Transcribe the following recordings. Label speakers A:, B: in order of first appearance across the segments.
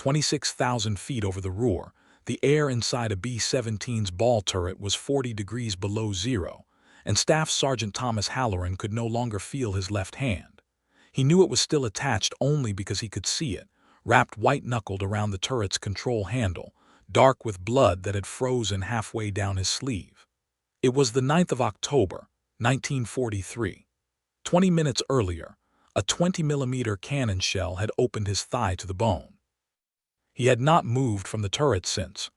A: 26,000 feet over the roar, the air inside a B-17's ball turret was 40 degrees below zero, and Staff Sergeant Thomas Halloran could no longer feel his left hand. He knew it was still attached only because he could see it, wrapped white-knuckled around the turret's control handle, dark with blood that had frozen halfway down his sleeve. It was the 9th of October, 1943. 20 minutes earlier, a 20mm cannon shell had opened his thigh to the bone. He had not moved from the turret since.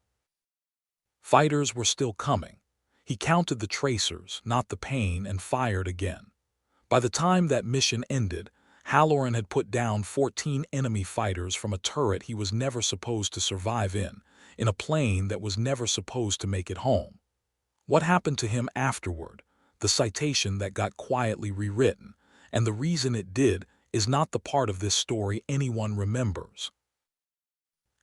A: Fighters were still coming. He counted the tracers, not the pain, and fired again. By the time that mission ended, Halloran had put down 14 enemy fighters from a turret he was never supposed to survive in a plane that was never supposed to make it home. What happened to him afterward, the citation that got quietly rewritten, and the reason it did, is not the part of this story anyone remembers.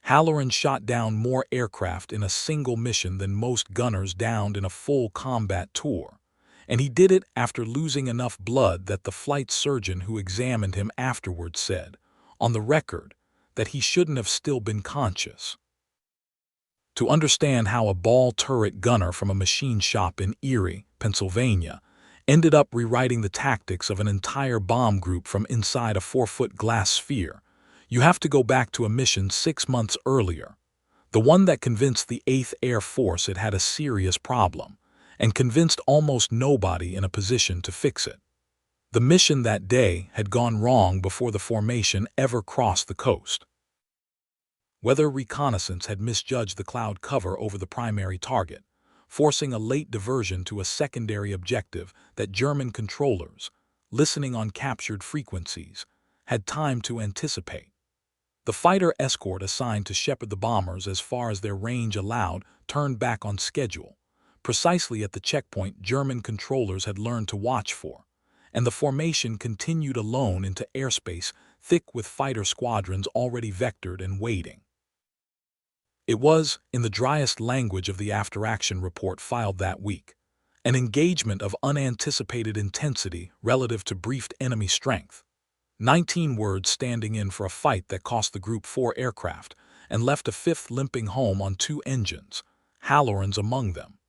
A: Halloran shot down more aircraft in a single mission than most gunners downed in a full combat tour, and he did it after losing enough blood that the flight surgeon who examined him afterward said, on the record, that he shouldn't have still been conscious. To understand how a ball turret gunner from a machine shop in Erie, Pennsylvania, ended up rewriting the tactics of an entire bomb group from inside a 4-foot glass sphere, you have to go back to a mission 6 months earlier, the one that convinced the 8th Air Force it had a serious problem, and convinced almost nobody in a position to fix it. The mission that day had gone wrong before the formation ever crossed the coast. Weather reconnaissance had misjudged the cloud cover over the primary target, forcing a late diversion to a secondary objective that German controllers, listening on captured frequencies, had time to anticipate. The fighter escort assigned to shepherd the bombers as far as their range allowed turned back on schedule, precisely at the checkpoint German controllers had learned to watch for, and the formation continued alone into airspace thick with fighter squadrons already vectored and waiting. It was, in the driest language of the after-action report filed that week, an engagement of unanticipated intensity relative to briefed enemy strength. 19 words standing in for a fight that cost the group 4 aircraft and left a 5th limping home on 2 engines, Halloran's among them.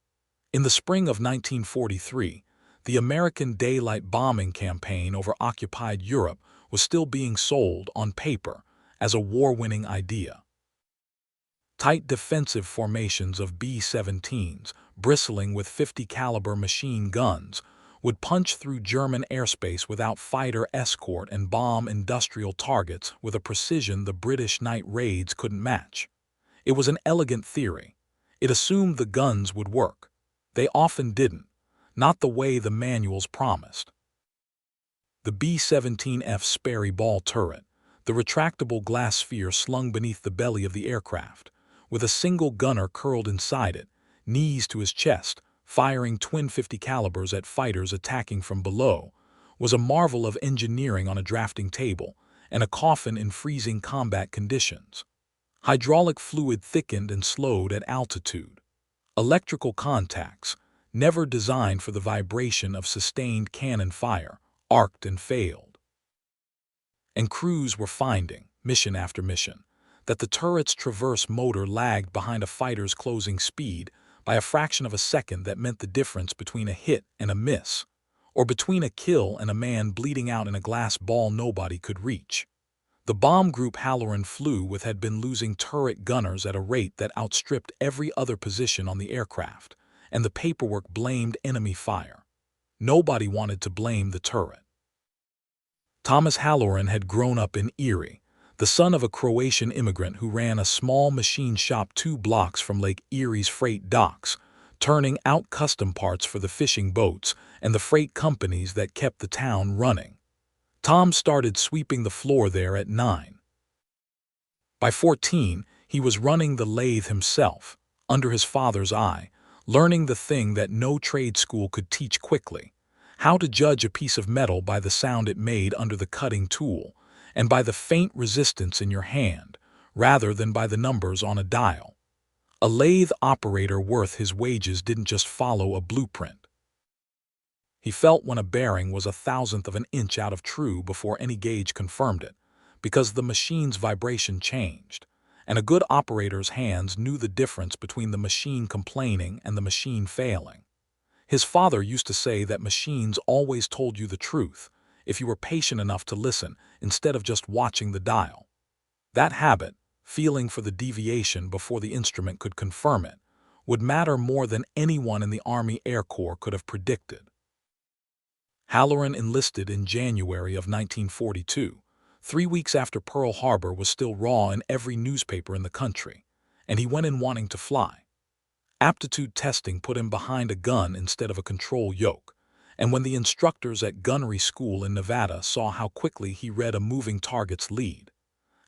A: In the spring of 1943, the American daylight bombing campaign over occupied Europe was still being sold on paper as a war-winning idea. Tight defensive formations of B-17s, bristling with 50-caliber machine guns, would punch through German airspace without fighter escort and bomb industrial targets with a precision the British night raids couldn't match. It was an elegant theory. It assumed the guns would work. They often didn't, not the way the manuals promised. The B-17F Sperry ball turret, the retractable glass sphere slung beneath the belly of the aircraft, with a single gunner curled inside it, knees to his chest, firing twin 50 calibers at fighters attacking from below, was a marvel of engineering on a drafting table and a coffin in freezing combat conditions. Hydraulic fluid thickened and slowed at altitude. Electrical contacts, never designed for the vibration of sustained cannon fire, arced and failed. And crews were finding, mission after mission, that the turret's traverse motor lagged behind a fighter's closing speed by a fraction of a second that meant the difference between a hit and a miss, or between a kill and a man bleeding out in a glass ball nobody could reach. The bomb group Halloran flew with had been losing turret gunners at a rate that outstripped every other position on the aircraft, and the paperwork blamed enemy fire. Nobody wanted to blame the turret. Thomas Halloran had grown up in Erie, the son of a Croatian immigrant who ran a small machine shop 2 blocks from Lake Erie's freight docks, turning out custom parts for the fishing boats and the freight companies that kept the town running. Tom started sweeping the floor there at 9. By 14, he was running the lathe himself, under his father's eye, learning the thing that no trade school could teach quickly: how to judge a piece of metal by the sound it made under the cutting tool, and by the faint resistance in your hand, rather than by the numbers on a dial. A lathe operator worth his wages didn't just follow a blueprint. He felt when a bearing was 1/1000th of an inch out of true before any gauge confirmed it, because the machine's vibration changed, and a good operator's hands knew the difference between the machine complaining and the machine failing. His father used to say that machines always told you the truth if you were patient enough to listen instead of just watching the dial. That habit, feeling for the deviation before the instrument could confirm it, would matter more than anyone in the Army Air Corps could have predicted. Halloran enlisted in January of 1942, 3 weeks after Pearl Harbor was still raw in every newspaper in the country, and he went in wanting to fly. Aptitude testing put him behind a gun instead of a control yoke, and when the instructors at gunnery school in Nevada saw how quickly he read a moving target's lead,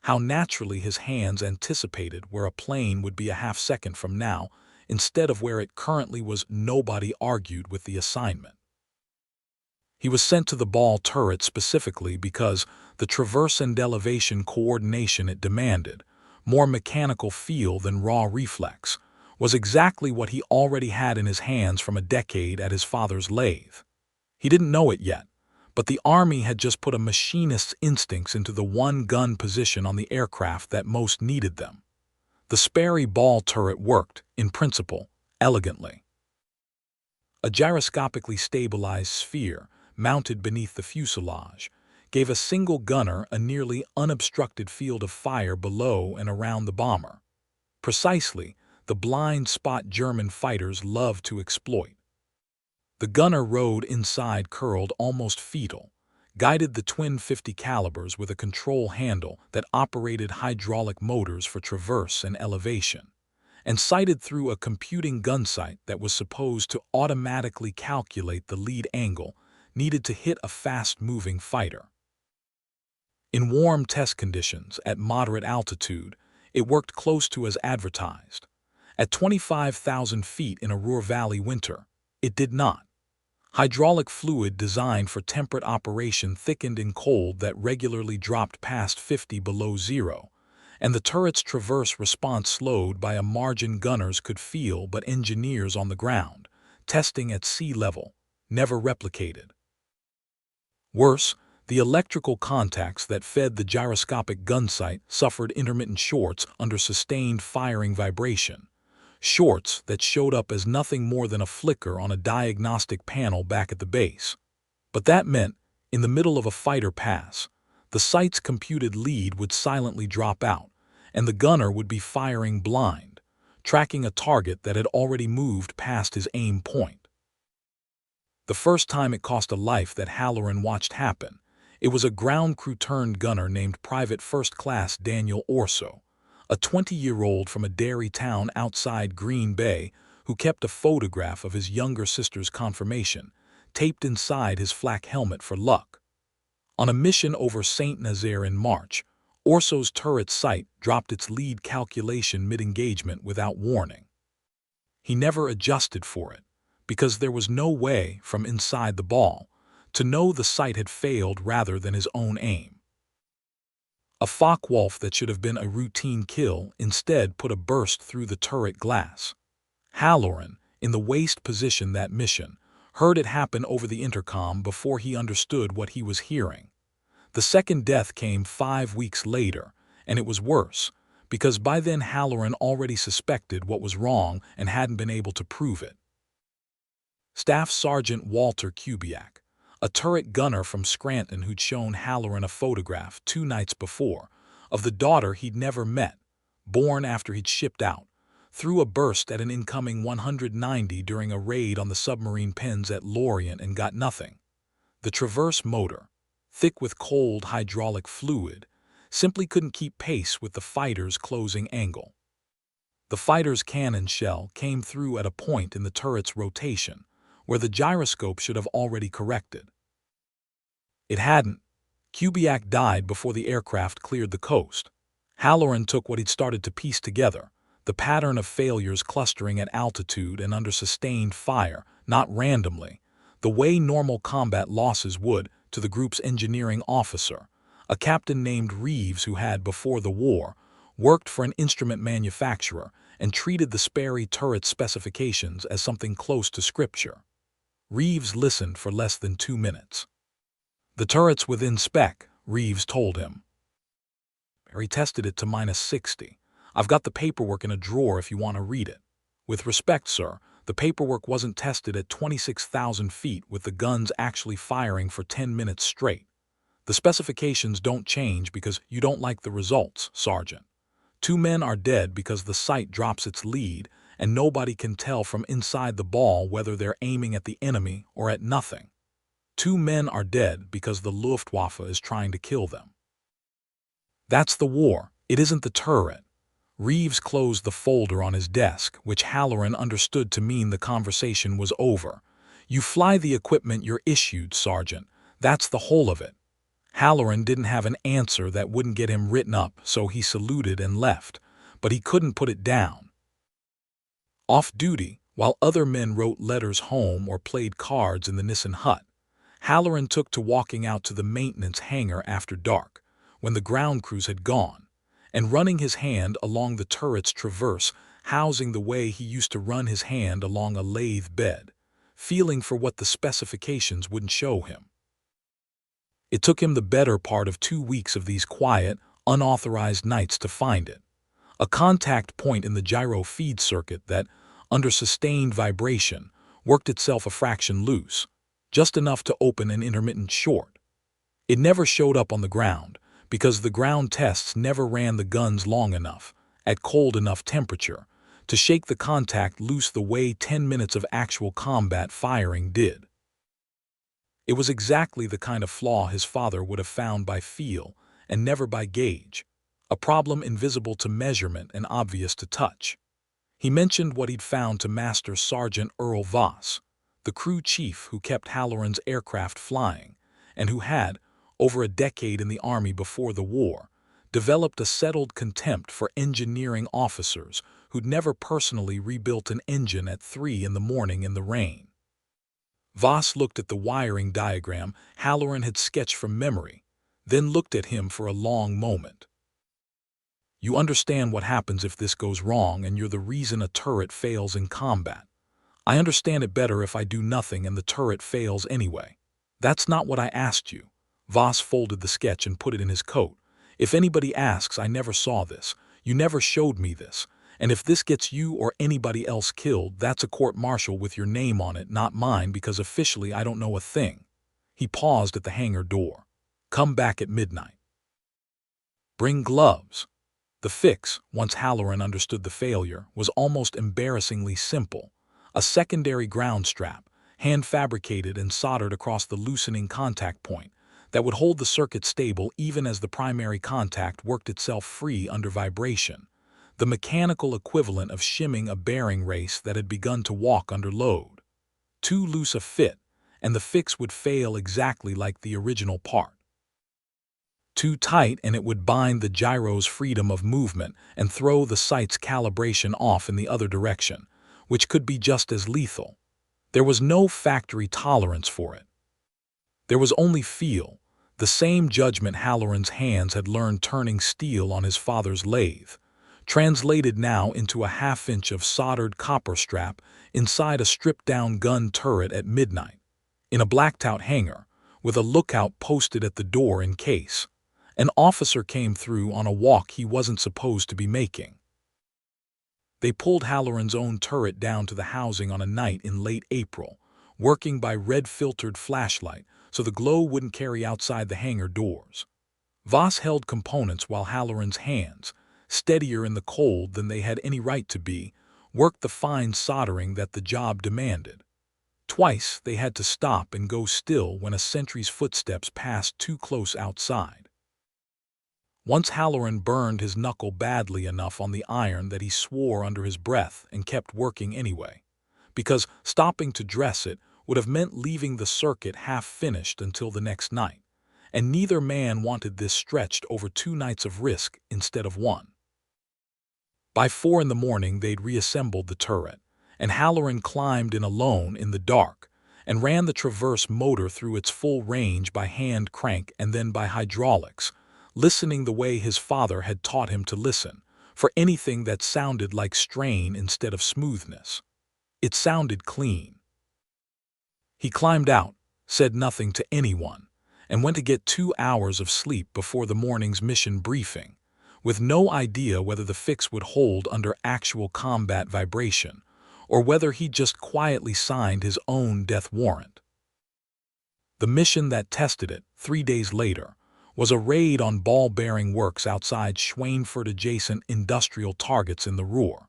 A: how naturally his hands anticipated where a plane would be a half-second from now instead of where it currently was, nobody argued with the assignment. He was sent to the ball turret specifically because the traverse and elevation coordination it demanded, more mechanical feel than raw reflex, was exactly what he already had in his hands from a decade at his father's lathe. He didn't know it yet, but the Army had just put a machinist's instincts into the one gun position on the aircraft that most needed them. The Sperry ball turret worked, in principle, elegantly. A gyroscopically stabilized sphere, mounted beneath the fuselage, gave a single gunner a nearly unobstructed field of fire below and around the bomber. Precisely the blind spot German fighters loved to exploit. The gunner rode inside curled almost fetal, guided the twin .50 calibers with a control handle that operated hydraulic motors for traverse and elevation, and sighted through a computing gun sight that was supposed to automatically calculate the lead angle needed to hit a fast-moving fighter. In warm test conditions at moderate altitude, it worked close to as advertised. At 25,000 feet in a Ruhr Valley winter, it did not. Hydraulic fluid designed for temperate operation thickened in cold that regularly dropped past 50 below zero, and the turret's traverse response slowed by a margin gunners could feel but engineers on the ground, testing at sea level, never replicated. Worse, the electrical contacts that fed the gyroscopic gun sight suffered intermittent shorts under sustained firing vibration, shorts that showed up as nothing more than a flicker on a diagnostic panel back at the base. But that meant, in the middle of a fighter pass, the sight's computed lead would silently drop out, and the gunner would be firing blind, tracking a target that had already moved past his aim point. The first time it cost a life that Halloran watched happen, it was a ground crew-turned gunner named Private First Class Daniel Orso, a 20-year-old from a dairy town outside Green Bay who kept a photograph of his younger sister's confirmation, taped inside his flak helmet for luck. On a mission over St. Nazaire in March, Orso's turret sight dropped its lead calculation mid-engagement without warning. He never adjusted for it, because there was no way, from inside the ball, to know the sight had failed rather than his own aim. A Focke-Wulf that should have been a routine kill instead put a burst through the turret glass. Halloran, in the waist position that mission, heard it happen over the intercom before he understood what he was hearing. The second death came 5 weeks later, and it was worse, because by then Halloran already suspected what was wrong and hadn't been able to prove it. Staff Sergeant Walter Kubiak, a turret gunner from Scranton who'd shown Halloran a photograph 2 nights before of the daughter he'd never met, born after he'd shipped out, threw a burst at an incoming 190 during a raid on the submarine pens at Lorient and got nothing. The traverse motor, thick with cold hydraulic fluid, simply couldn't keep pace with the fighter's closing angle. The fighter's cannon shell came through at a point in the turret's rotation, where the gyroscope should have already corrected. It hadn't. Kubiak died before the aircraft cleared the coast. Halloran took what he'd started to piece together, the pattern of failures clustering at altitude and under sustained fire, not randomly, the way normal combat losses would, to the group's engineering officer, a captain named Reeves who had, before the war, worked for an instrument manufacturer and treated the Sperry turret specifications as something close to scripture. Reeves listened for less than 2 minutes. "The turret's within spec," Reeves told him. He tested it to -60. I've got the paperwork in a drawer if you want to read it. With respect, sir, the paperwork wasn't tested at 26,000 feet with the guns actually firing for 10 minutes straight. The specifications don't change because you don't like the results, Sergeant. 2 men are dead because the sight drops its lead and nobody can tell from inside the ball whether they're aiming at the enemy or at nothing. 2 men are dead because the Luftwaffe is trying to kill them. That's the war. It isn't the turret. Reeves closed the folder on his desk, which Halloran understood to mean the conversation was over. You fly the equipment you're issued, Sergeant. That's the whole of it. Halloran didn't have an answer that wouldn't get him written up, so he saluted and left, but he couldn't put it down. Off duty, while other men wrote letters home or played cards in the Nissen hut, Halloran took to walking out to the maintenance hangar after dark, when the ground crews had gone, and running his hand along the turret's traverse, housing the way he used to run his hand along a lathe bed, feeling for what the specifications wouldn't show him. It took him the better part of 2 weeks of these quiet, unauthorized nights to find it. A contact point in the gyro feed circuit that, under sustained vibration, worked itself a fraction loose, just enough to open an intermittent short. It never showed up on the ground, because the ground tests never ran the guns long enough, at cold enough temperature, to shake the contact loose the way 10 minutes of actual combat firing did. It was exactly the kind of flaw his father would have found by feel and never by gauge, a problem invisible to measurement and obvious to touch. He mentioned what he'd found to Master Sergeant Earl Voss, the crew chief who kept Halloran's aircraft flying, and who had, over a decade in the Army before the war, developed a settled contempt for engineering officers who'd never personally rebuilt an engine at 3 in the morning in the rain. Voss looked at the wiring diagram Halloran had sketched from memory, then looked at him for a long moment. You understand what happens if this goes wrong and you're the reason a turret fails in combat. I understand it better if I do nothing and the turret fails anyway. That's not what I asked you. Voss folded the sketch and put it in his coat. If anybody asks, I never saw this. You never showed me this. And if this gets you or anybody else killed, that's a court-martial with your name on it, not mine, because officially I don't know a thing. He paused at the hangar door. Come back at midnight. Bring gloves. The fix, once Halloran understood the failure, was almost embarrassingly simple. A secondary ground strap, hand-fabricated and soldered across the loosening contact point, that would hold the circuit stable even as the primary contact worked itself free under vibration, the mechanical equivalent of shimming a bearing race that had begun to walk under load. Too loose a fit, and the fix would fail exactly like the original part. Too tight, and it would bind the gyro's freedom of movement and throw the sight's calibration off in the other direction, which could be just as lethal. There was no factory tolerance for it. There was only feel, the same judgment Halloran's hands had learned turning steel on his father's lathe, translated now into a half-inch of soldered copper strap inside a stripped-down gun turret at midnight, in a blacked-out hangar, with a lookout posted at the door in case an officer came through on a walk he wasn't supposed to be making. They pulled Halloran's own turret down to the housing on a night in late April, working by red-filtered flashlight so the glow wouldn't carry outside the hangar doors. Voss held components while Halloran's hands, steadier in the cold than they had any right to be, worked the fine soldering that the job demanded. Twice they had to stop and go still when a sentry's footsteps passed too close outside. Once Halloran burned his knuckle badly enough on the iron that he swore under his breath and kept working anyway, because stopping to dress it would have meant leaving the circuit half-finished until the next night, and neither man wanted this stretched over 2 nights of risk instead of 1. By 4 in the morning they'd reassembled the turret, and Halloran climbed in alone in the dark and ran the traverse motor through its full range by hand crank and then by hydraulics, listening the way his father had taught him to listen, for anything that sounded like strain instead of smoothness. It sounded clean. He climbed out, said nothing to anyone, and went to get 2 hours of sleep before the morning's mission briefing, with no idea whether the fix would hold under actual combat vibration, or whether he just quietly signed his own death warrant. The mission that tested it, 3 days later, was a raid on ball-bearing works outside Schweinfurt-adjacent industrial targets in the Ruhr,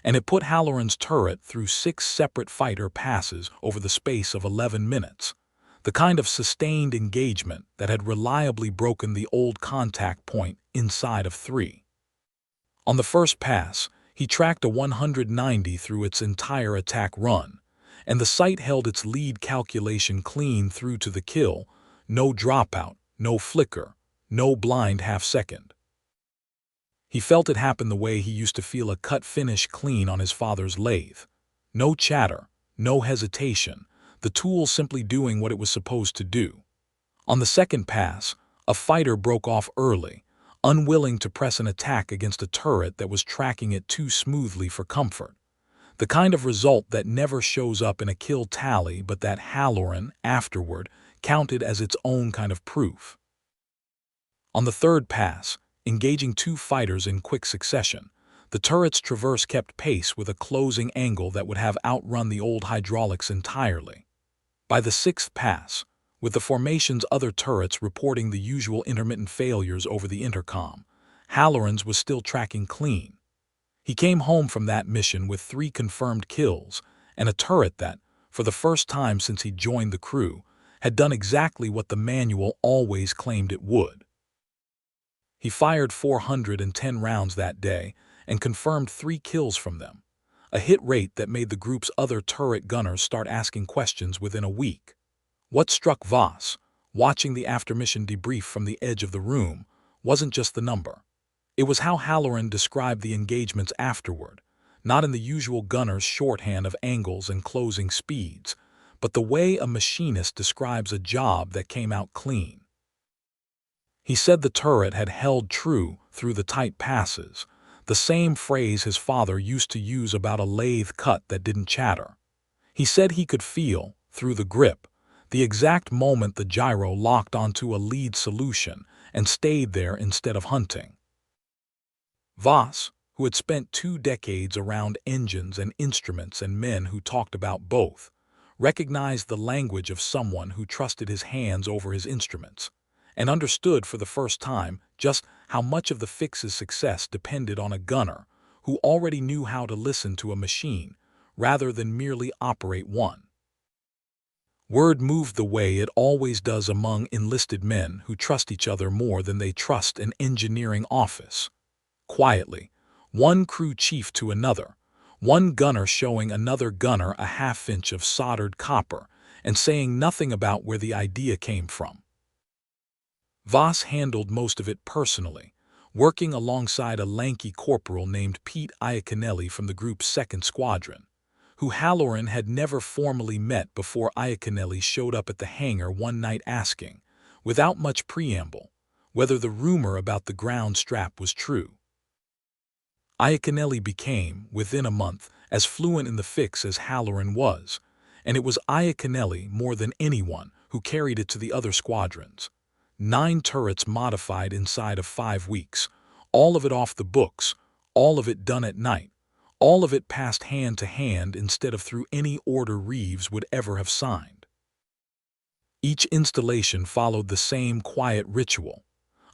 A: and it put Halloran's turret through 6 separate fighter passes over the space of 11 minutes, the kind of sustained engagement that had reliably broken the old contact point inside of 3. On the first pass, he tracked a 190 through its entire attack run, and the sight held its lead calculation clean through to the kill, no dropout, no flicker, no blind half-second. He felt it happen the way he used to feel a cut finish clean on his father's lathe. No chatter, no hesitation, the tool simply doing what it was supposed to do. On the second pass, a fighter broke off early, unwilling to press an attack against a turret that was tracking it too smoothly for comfort. The kind of result that never shows up in a kill tally but that Halloran, afterward, counted as its own kind of proof. On the third pass, engaging 2 fighters in quick succession, the turret's traverse kept pace with a closing angle that would have outrun the old hydraulics entirely. By the 6th pass, with the formation's other turrets reporting the usual intermittent failures over the intercom, Halloran's was still tracking clean. He came home from that mission with 3 confirmed kills and a turret that, for the first time since he joined the crew, had done exactly what the manual always claimed it would. He fired 410 rounds that day and confirmed 3 kills from them, a hit rate that made the group's other turret gunners start asking questions within a week. What struck Voss, watching the after-mission debrief from the edge of the room, wasn't just the number. It was how Halloran described the engagements afterward, not in the usual gunner's shorthand of angles and closing speeds, but the way a machinist describes a job that came out clean. He said the turret had held true through the tight passes, the same phrase his father used to use about a lathe cut that didn't chatter. He said he could feel, through the grip, the exact moment the gyro locked onto a lead solution and stayed there instead of hunting. Voss, who had spent 2 decades around engines and instruments and men who talked about both, recognized the language of someone who trusted his hands over his instruments, and understood for the first time just how much of the fix's success depended on a gunner who already knew how to listen to a machine rather than merely operate one. Word moved the way it always does among enlisted men who trust each other more than they trust an engineering office. Quietly, one crew chief to another, one gunner showing another gunner a half-inch of soldered copper and saying nothing about where the idea came from. Voss handled most of it personally, working alongside a lanky corporal named Pete Iaconelli from the group's 2nd Squadron, who Halloran had never formally met before Iaconelli showed up at the hangar one night asking, without much preamble, whether the rumor about the ground strap was true. Iaconelli became, within a month, as fluent in the fix as Halloran was, and it was Iaconelli more than anyone who carried it to the other squadrons. 9 turrets modified inside of 5 weeks, all of it off the books, all of it done at night, all of it passed hand to hand instead of through any order Reeves would ever have signed. Each installation followed the same quiet ritual,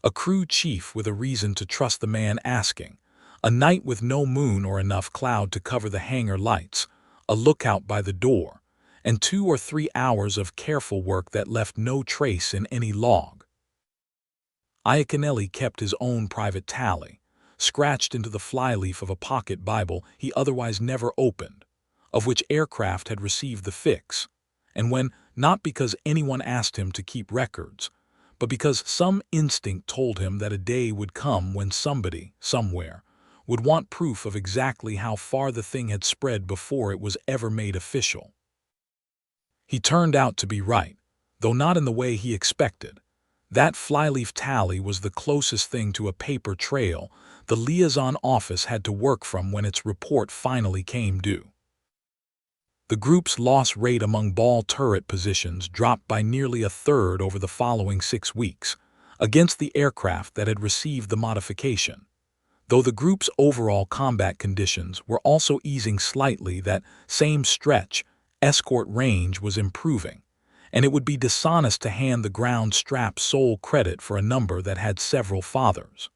A: a crew chief with a reason to trust the man asking, a night with no moon or enough cloud to cover the hangar lights, a lookout by the door, and 2 or 3 hours of careful work that left no trace in any log. Iaconelli kept his own private tally, scratched into the flyleaf of a pocket Bible he otherwise never opened, of which aircraft had received the fix, and when, not because anyone asked him to keep records, but because some instinct told him that a day would come when somebody, somewhere, would want proof of exactly how far the thing had spread before it was ever made official. He turned out to be right, though not in the way he expected. That flyleaf tally was the closest thing to a paper trail the liaison office had to work from when its report finally came due. The group's loss rate among ball turret positions dropped by nearly 1/3 over the following 6 weeks, against the aircraft that had received the modification. Though the group's overall combat conditions were also easing slightly, that same stretch, escort range was improving, and it would be dishonest to hand the ground strap sole credit for a number that had several fathers.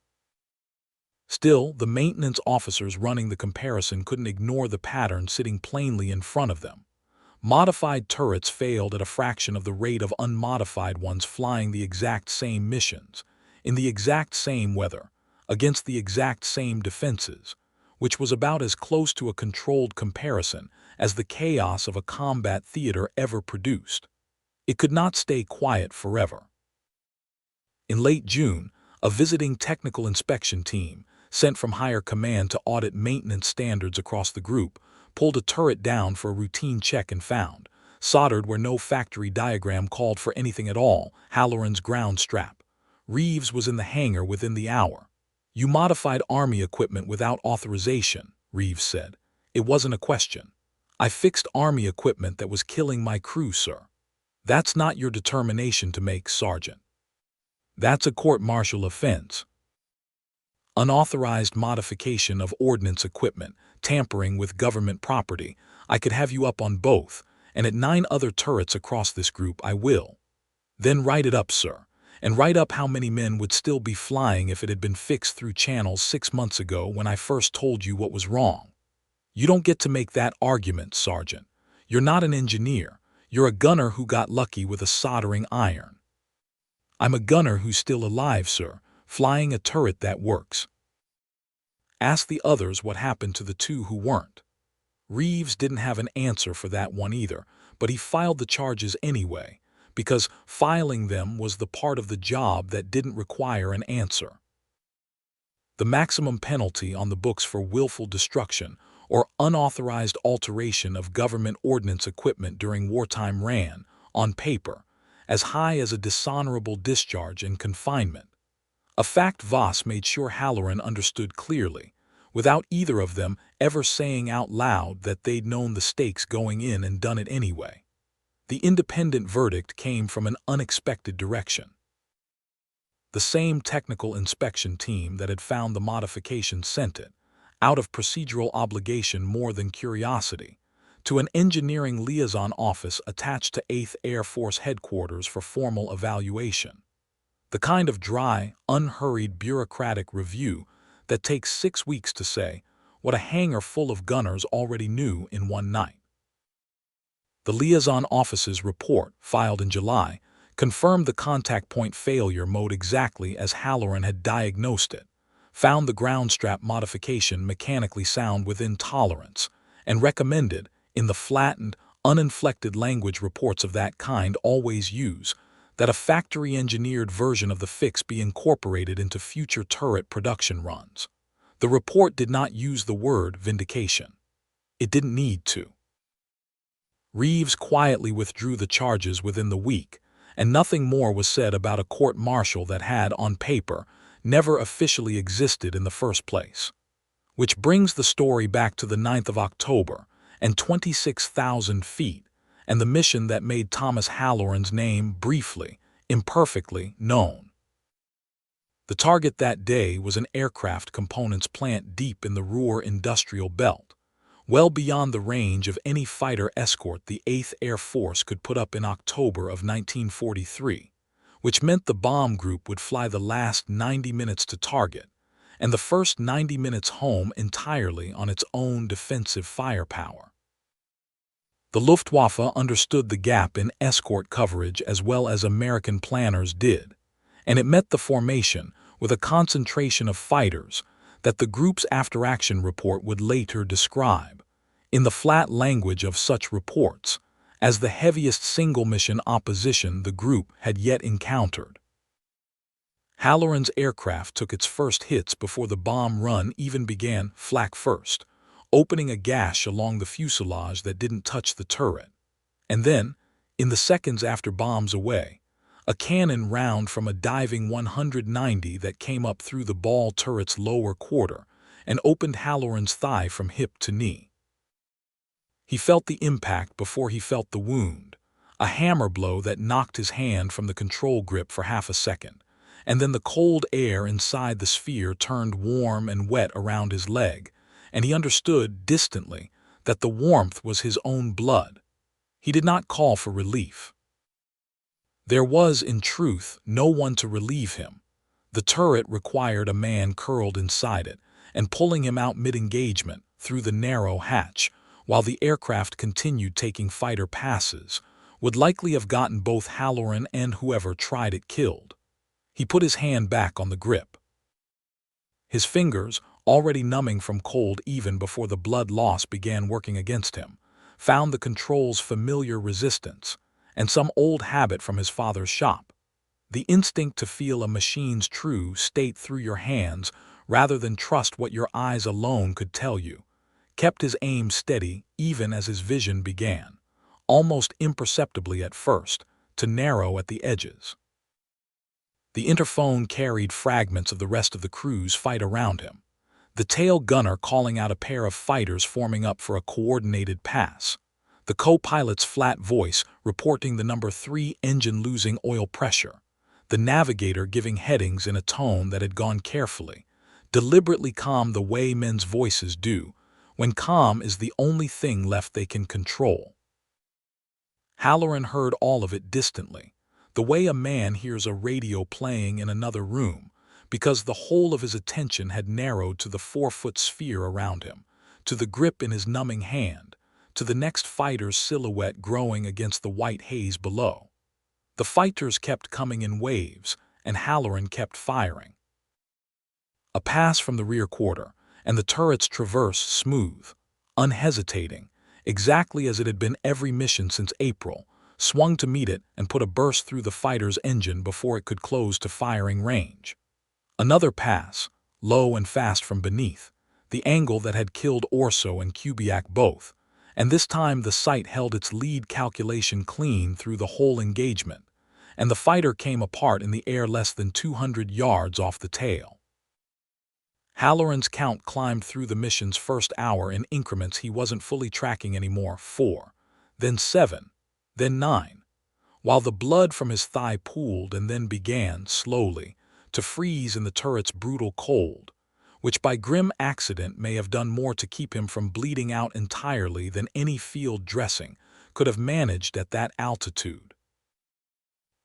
A: Still, the maintenance officers running the comparison couldn't ignore the pattern sitting plainly in front of them. Modified turrets failed at a fraction of the rate of unmodified ones flying the exact same missions, in the exact same weather, against the exact same defenses, which was about as close to a controlled comparison as the chaos of a combat theater ever produced. It could not stay quiet forever. In late June, a visiting technical inspection team, sent from higher command to audit maintenance standards across the group, pulled a turret down for a routine check and found, soldered where no factory diagram called for anything at all, Halloran's ground strap. Reeves was in the hangar within the hour. "You modified Army equipment without authorization," Reeves said. "It wasn't a question. I fixed Army equipment that was killing my crew, sir." "That's not your determination to make, Sergeant. That's a court-martial offense. Unauthorized modification of ordnance equipment, tampering with government property. I could have you up on both, and at 9 other turrets across this group I will. Then write it up, sir, and write up how many men would still be flying if it had been fixed through channels 6 months ago when I first told you what was wrong. You don't get to make that argument, Sergeant. You're not an engineer. You're a gunner who got lucky with a soldering iron. I'm a gunner who's still alive, sir, flying a turret that works." Ask the others what happened to the 2 who weren't. Reeves didn't have an answer for that one either, but he filed the charges anyway, because filing them was the part of the job that didn't require an answer. The maximum penalty on the books for willful destruction or unauthorized alteration of government ordnance equipment during wartime ran, on paper, as high as a dishonorable discharge and confinement. A fact Voss made sure Halloran understood clearly, without either of them ever saying out loud that they'd known the stakes going in and done it anyway. The independent verdict came from an unexpected direction. The same technical inspection team that had found the modification sent it, out of procedural obligation more than curiosity, to an engineering liaison office attached to 8th Air Force Headquarters for formal evaluation. The kind of dry, unhurried bureaucratic review that takes 6 weeks to say what a hangar full of gunners already knew in one night. The liaison office's report, filed in July, confirmed the contact point failure mode exactly as Halloran had diagnosed it, found the ground strap modification mechanically sound within tolerance, and recommended, in the flattened, uninflected language reports of that kind always use, that a factory-engineered version of the fix be incorporated into future turret production runs. The report did not use the word vindication. It didn't need to. Reeves quietly withdrew the charges within the week, and nothing more was said about a court-martial that had, on paper, never officially existed in the first place. Which brings the story back to the 9th of October and 26,000 feet, and the mission that made Thomas Halloran's name briefly, imperfectly, known. The target that day was an aircraft components plant deep in the Ruhr industrial belt, well beyond the range of any fighter escort the 8th Air Force could put up in October of 1943, which meant the bomb group would fly the last 90 minutes to target, and the first 90 minutes home entirely on its own defensive firepower. The Luftwaffe understood the gap in escort coverage as well as American planners did, and it met the formation with a concentration of fighters that the group's after-action report would later describe, in the flat language of such reports, as the heaviest single-mission opposition the group had yet encountered. Halloran's aircraft took its first hits before the bomb run even began, flak first, opening a gash along the fuselage that didn't touch the turret. And then, in the seconds after bombs away, a cannon round from a diving 190 that came up through the ball turret's lower quarter and opened Halloran's thigh from hip to knee. He felt the impact before he felt the wound, a hammer blow that knocked his hand from the control grip for half a second, and then the cold air inside the sphere turned warm and wet around his leg, and he understood distantly that the warmth was his own blood. He did not call for relief. There was, in truth, no one to relieve him. The turret required a man curled inside it and pulling him out mid-engagement through the narrow hatch, while the aircraft continued taking fighter passes, would likely have gotten both Halloran and whoever tried it killed. He put his hand back on the grip. His fingers, already numbing from cold even before the blood loss began working against him, found the control's familiar resistance, and some old habit from his father's shop. The instinct to feel a machine's true state through your hands rather than trust what your eyes alone could tell you, kept his aim steady even as his vision began, almost imperceptibly at first, to narrow at the edges. The interphone carried fragments of the rest of the crew's fight around him, the tail gunner calling out a pair of fighters forming up for a coordinated pass, the co-pilot's flat voice reporting the number 3 engine losing oil pressure, the navigator giving headings in a tone that had gone carefully, deliberately calm the way men's voices do, when calm is the only thing left they can control. Halloran heard all of it distantly, the way a man hears a radio playing in another room, because the whole of his attention had narrowed to the 4-foot sphere around him, to the grip in his numbing hand, to the next fighter's silhouette growing against the white haze below. The fighters kept coming in waves, and Halloran kept firing. A pass from the rear quarter, and the turret's traverse smooth, unhesitating, exactly as it had been every mission since April, swung to meet it and put a burst through the fighter's engine before it could close to firing range. Another pass, low and fast from beneath, the angle that had killed Orso and Kubiak both, and this time the sight held its lead calculation clean through the whole engagement, and the fighter came apart in the air less than 200 yards off the tail. Halloran's count climbed through the mission's first hour in increments he wasn't fully tracking anymore, 4, then 7, then 9, while the blood from his thigh pooled and then began, slowly, to freeze in the turret's brutal cold, which by grim accident may have done more to keep him from bleeding out entirely than any field dressing could have managed at that altitude.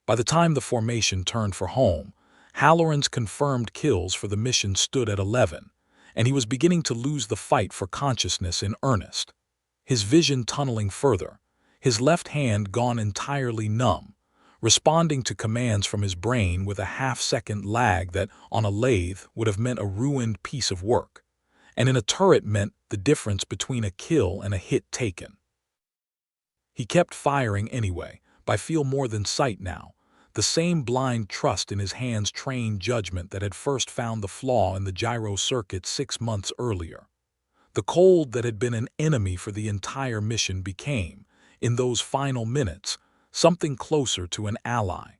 A: By the time the formation turned for home, Halloran's confirmed kills for the mission stood at 11, and he was beginning to lose the fight for consciousness in earnest. His vision tunneling further, his left hand gone entirely numb, responding to commands from his brain with a half-second lag that, on a lathe, would have meant a ruined piece of work, and in a turret meant the difference between a kill and a hit taken. He kept firing anyway, by feel more than sight now, the same blind trust in his hand's trained judgment that had first found the flaw in the gyro circuit 6 months earlier. The cold that had been an enemy for the entire mission became, in those final minutes, something closer to an ally.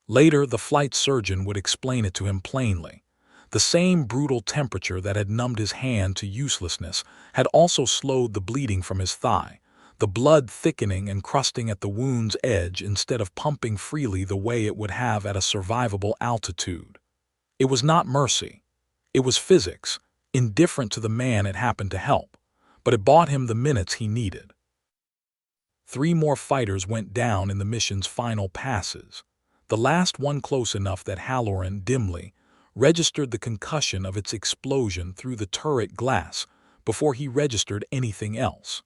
A: Later, the flight surgeon would explain it to him plainly. The same brutal temperature that had numbed his hand to uselessness had also slowed the bleeding from his thigh, the blood thickening and crusting at the wound's edge instead of pumping freely the way it would have at a survivable altitude. It was not mercy. It was physics, indifferent to the man it happened to help, but it bought him the minutes he needed. 3 more fighters went down in the mission's final passes, the last one close enough that Halloran, dimly, registered the concussion of its explosion through the turret glass before he registered anything else.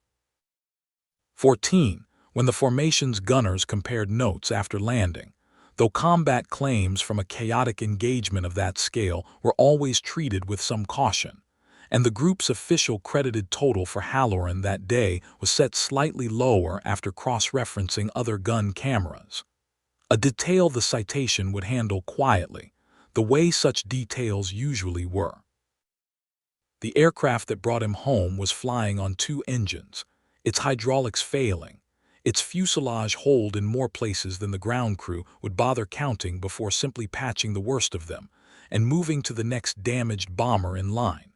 A: 14, when the formation's gunners compared notes after landing, though combat claims from a chaotic engagement of that scale were always treated with some caution, and the group's official credited total for Halloran that day was set slightly lower after cross-referencing other gun cameras. A detail the citation would handle quietly, the way such details usually were. The aircraft that brought him home was flying on 2 engines, its hydraulics failing, its fuselage holed in more places than the ground crew would bother counting before simply patching the worst of them and moving to the next damaged bomber in line.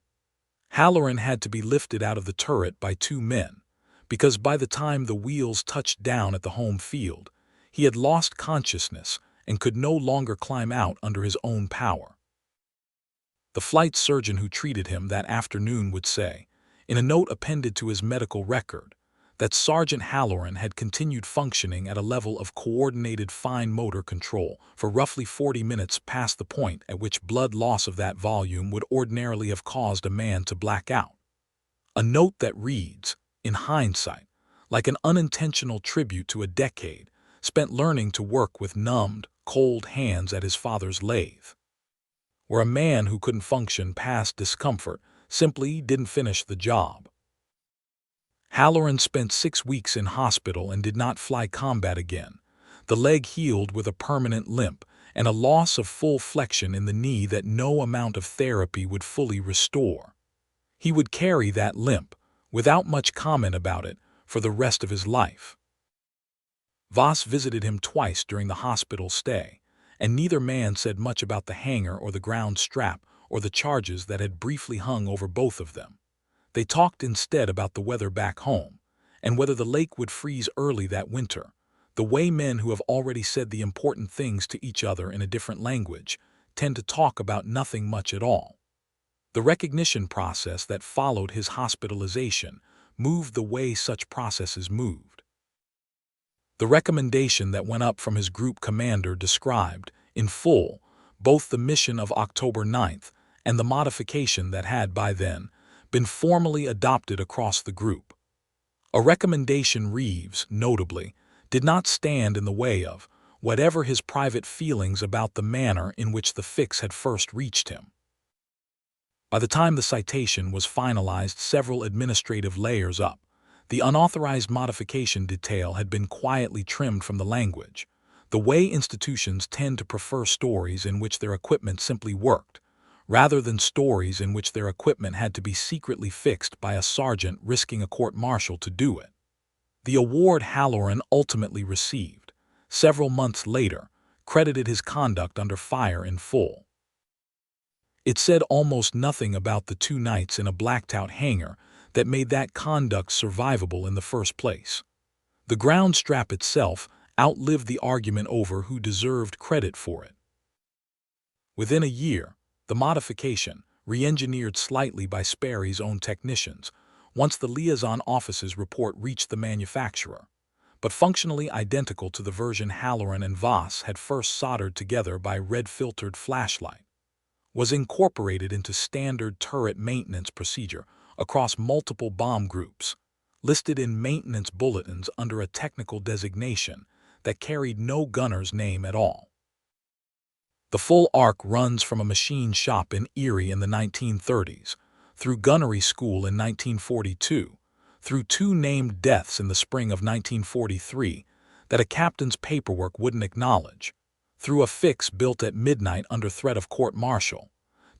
A: Halloran had to be lifted out of the turret by 2 men, because by the time the wheels touched down at the home field, he had lost consciousness and could no longer climb out under his own power. The flight surgeon who treated him that afternoon would say, in a note appended to his medical record, that Sergeant Halloran had continued functioning at a level of coordinated fine motor control for roughly 40 minutes past the point at which blood loss of that volume would ordinarily have caused a man to black out. A note that reads, in hindsight, like an unintentional tribute to a decade spent learning to work with numbed, cold hands at his father's lathe, where a man who couldn't function past discomfort simply didn't finish the job. Halloran spent 6 weeks in hospital and did not fly combat again. The leg healed with a permanent limp and a loss of full flexion in the knee that no amount of therapy would fully restore. He would carry that limp, without much comment about it, for the rest of his life. Voss visited him twice during the hospital stay, and neither man said much about the hanger or the ground strap or the charges that had briefly hung over both of them. They talked instead about the weather back home, and whether the lake would freeze early that winter, the way men who have already said the important things to each other in a different language tend to talk about nothing much at all. The recognition process that followed his hospitalization moved the way such processes moved. The recommendation that went up from his group commander described, in full, both the mission of October 9th and the modification that had, by then, been formally adopted across the group. A recommendation Reeves, notably, did not stand in the way of whatever his private feelings about the manner in which the fix had first reached him. By the time the citation was finalized several administrative layers up, the unauthorized modification detail had been quietly trimmed from the language, the way institutions tend to prefer stories in which their equipment simply worked, rather than stories in which their equipment had to be secretly fixed by a sergeant risking a court-martial to do it. The award Halloran ultimately received, several months later, credited his conduct under fire in full. It said almost nothing about the 2 nights in a blacked-out hangar that made that conduct survivable in the first place. The ground strap itself outlived the argument over who deserved credit for it. Within a year, the modification, re-engineered slightly by Sperry's own technicians, once the liaison office's report reached the manufacturer, but functionally identical to the version Halloran and Voss had first soldered together by red-filtered flashlight, was incorporated into standard turret maintenance procedure across multiple bomb groups, listed in maintenance bulletins under a technical designation that carried no gunner's name at all. The full arc runs from a machine shop in Erie in the 1930s, through gunnery school in 1942, through 2 named deaths in the spring of 1943 that a captain's paperwork wouldn't acknowledge, through a fix built at midnight under threat of court-martial,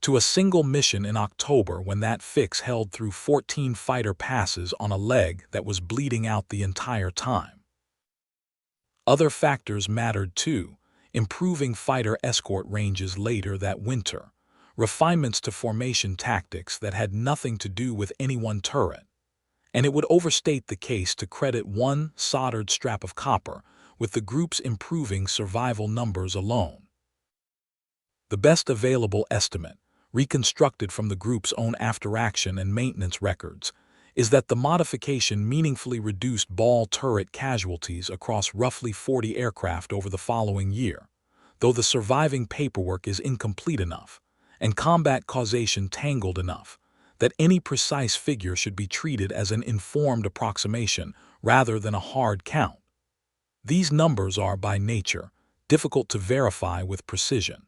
A: to a single mission in October when that fix held through 14 fighter passes on a leg that was bleeding out the entire time. Other factors mattered too, improving fighter escort ranges later that winter, refinements to formation tactics that had nothing to do with any one turret, and it would overstate the case to credit one soldered strap of copper with the group's improving survival numbers alone. The best available estimate, reconstructed from the group's own after-action and maintenance records, is that the modification meaningfully reduced ball turret casualties across roughly 40 aircraft over the following year, though the surviving paperwork is incomplete enough, and combat causation tangled enough, that any precise figure should be treated as an informed approximation rather than a hard count. These numbers are, by nature, difficult to verify with precision.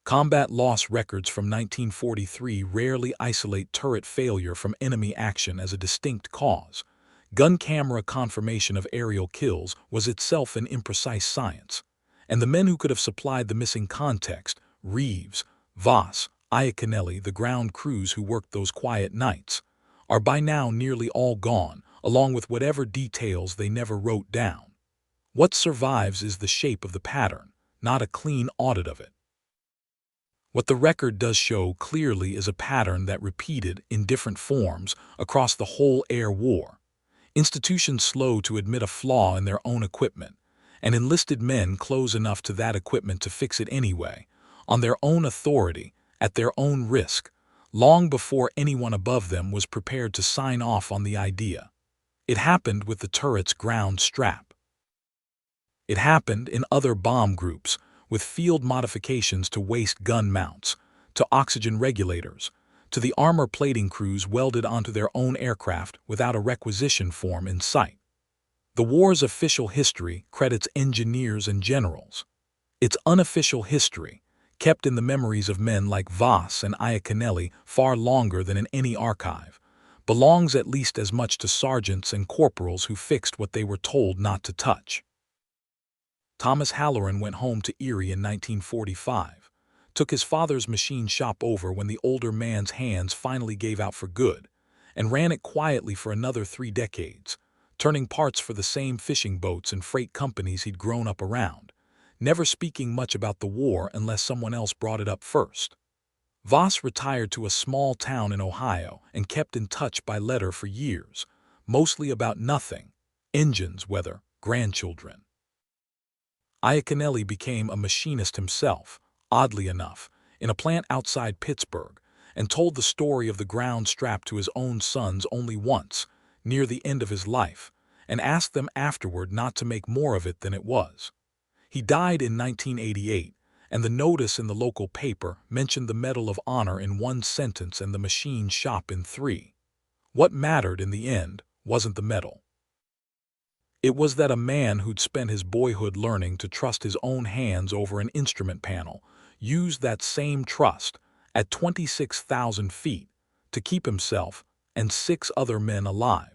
A: Combat loss records from 1943 rarely isolate turret failure from enemy action as a distinct cause. Gun camera confirmation of aerial kills was itself an imprecise science, and the men who could have supplied the missing context, Reeves, Voss, Iaconelli, the ground crews who worked those quiet nights, are by now nearly all gone, along with whatever details they never wrote down. What survives is the shape of the pattern, not a clean audit of it. What the record does show clearly is a pattern that repeated in different forms across the whole air war. Institutions slow to admit a flaw in their own equipment, and enlisted men close enough to that equipment to fix it anyway, on their own authority, at their own risk, long before anyone above them was prepared to sign off on the idea. It happened with the turret's ground strap. It happened in other bomb groups, with field modifications to waist gun mounts, to oxygen regulators, to the armor plating crews welded onto their own aircraft without a requisition form in sight. The war's official history credits engineers and generals. Its unofficial history, kept in the memories of men like Voss and Iaconelli far longer than in any archive, belongs at least as much to sergeants and corporals who fixed what they were told not to touch. Thomas Halloran went home to Erie in 1945, took his father's machine shop over when the older man's hands finally gave out for good, and ran it quietly for another 3 decades, turning parts for the same fishing boats and freight companies he'd grown up around, never speaking much about the war unless someone else brought it up first. Voss retired to a small town in Ohio and kept in touch by letter for years, mostly about nothing: engines, weather, grandchildren. Iaconelli became a machinist himself, oddly enough, in a plant outside Pittsburgh, and told the story of the ground strap to his own sons only once, near the end of his life, and asked them afterward not to make more of it than it was. He died in 1988, and the notice in the local paper mentioned the Medal of Honor in 1 sentence and the machine shop in 3. What mattered in the end wasn't the medal. It was that a man who'd spent his boyhood learning to trust his own hands over an instrument panel used that same trust, at 26,000 feet, to keep himself and 6 other men alive.